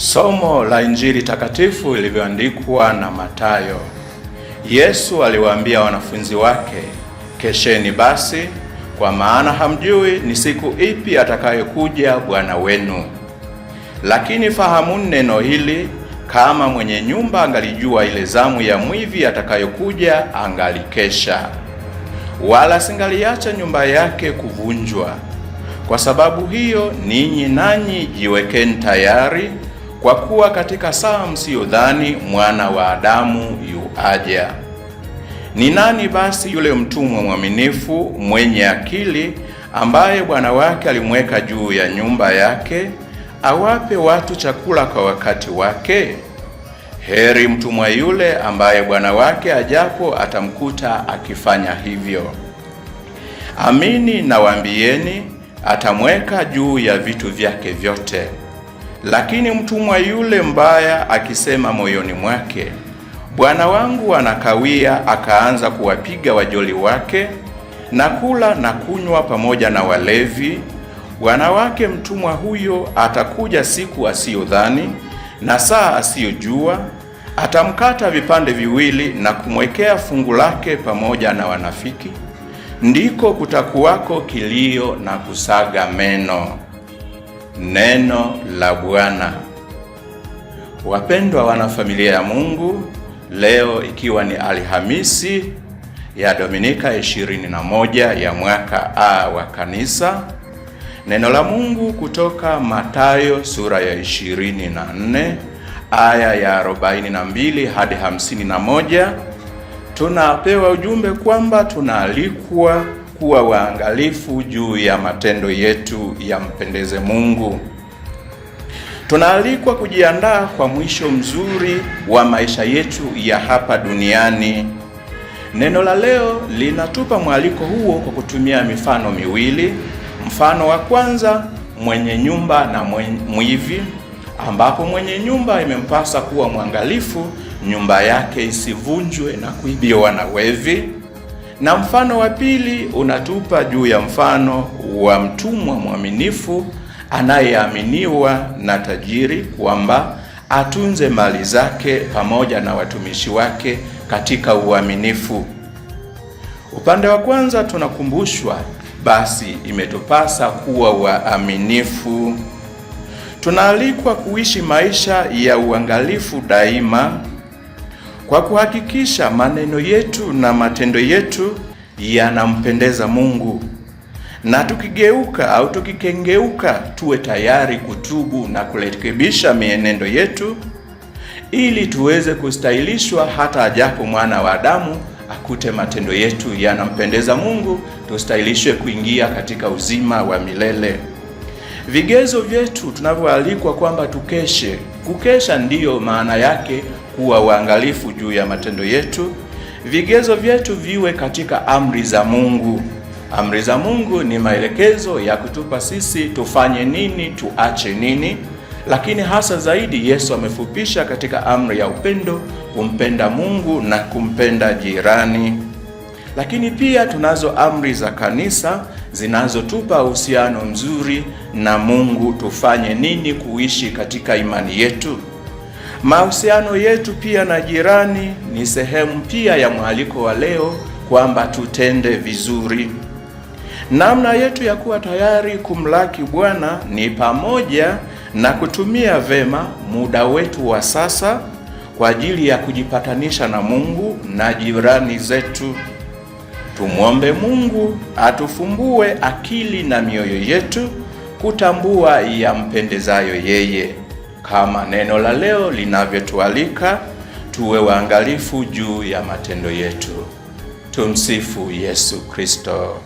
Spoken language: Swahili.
Somo la Injili takatifu ilivyoandikwa na Mathayo. Yesu aliwaambia wanafunzi wake, "Kesheni basi, kwa maana hamjui ni siku ipi atakayokuja Bwana wenu. Lakini fahamuni neno hili, kama mwenye nyumba angalijua ile zamu ya mwivi atakayokuja, angalikesha, wala singaliacha nyumba yake kuvunjwa. Kwa sababu hiyo, ninyi nanyi jiwekeni tayari, kwa kuwa katika saa msiyodhani Mwana wa Adamu yuaja. Ni nani basi yule mtumwa mwaminifu mwenye akili, ambaye bwana wake alimweka juu ya nyumba yake, awape watu chakula kwa wakati wake? Heri mtumwa yule ambaye bwana wake ajapo atamkuta akifanya hivyo. Amini nawaambieni, atamweka juu ya vitu vyake vyote. Lakini mtumwa yule mbaya akisema moyoni mwake, bwana wangu anakawia, akaanza kuwapiga wajoli wake na kula na kunywa pamoja na walevi, bwana wake mtumwa huyo atakuja siku asiyodhani na saa asiyojua, atamkata vipande viwili na kumwekea fungu lake pamoja na wanafiki. Ndiko kutakuwako kilio na kusaga meno." Neno la Bwana. Wapendwa wana familia ya Mungu, leo ikiwa ni Alhamisi ya Dominika 21 ya mwaka A wa Kanisa, neno la Mungu kutoka Mathayo sura ya 24 aya ya 42 hadi 51, tunapewa ujumbe kwamba tunaalikwa kuwa waangalifu juu ya matendo yetu yampendeze Mungu. Tunaalikwa kujiandaa kwa mwisho mzuri wa maisha yetu ya hapa duniani. Neno la leo linatupa mwaliko huo kwa kutumia mifano miwili. Mfano wa kwanza, mwenye nyumba na mwivi, ambapo mwenye nyumba imempasa kuwa mwangalifu nyumba yake isivunjwe na kuibiwa na wevi. Na mfano wa pili unatupa juu ya mfano wa mtumwa mwaminifu anayeaminiwa na tajiri kwamba atunze mali zake pamoja na watumishi wake katika uaminifu. Upande wa kwanza tunakumbushwa basi imetupasa kuwa waaminifu. Tunaalikwa kuishi maisha ya uangalifu daima, kwa kuhakikisha maneno yetu na matendo yetu yanampendeza Mungu, na tukigeuka au tukikengeuka tuwe tayari kutubu na kurekebisha mienendo yetu, ili tuweze kustahilishwa hata ajapo Mwana wa Adamu akute matendo yetu yanampendeza Mungu, tustahilishwe kuingia katika uzima wa milele. Vigezo vyetu tunavyoalikwa kwamba tukeshe. Kukesha ndiyo maana yake kuwa waangalifu juu ya matendo yetu. Vigezo vyetu viwe katika amri za Mungu. Amri za Mungu ni maelekezo ya kutupa sisi tufanye nini, tuache nini, lakini hasa zaidi Yesu amefupisha katika amri ya upendo, kumpenda Mungu na kumpenda jirani. Lakini pia tunazo amri za kanisa zinazotupa uhusiano mzuri na Mungu, tufanye nini kuishi katika imani yetu. Mahusiano yetu pia na jirani ni sehemu pia ya mwaliko wa leo kwamba tutende vizuri. Namna yetu ya kuwa tayari kumlaki Bwana ni pamoja na kutumia vema muda wetu wa sasa kwa ajili ya kujipatanisha na Mungu na jirani zetu. Tumwombe Mungu atufumbue akili na mioyo yetu kutambua yampendezayo yeye, kama neno la leo linavyotualika tuwe waangalifu juu ya matendo yetu. Tumsifu Yesu Kristo.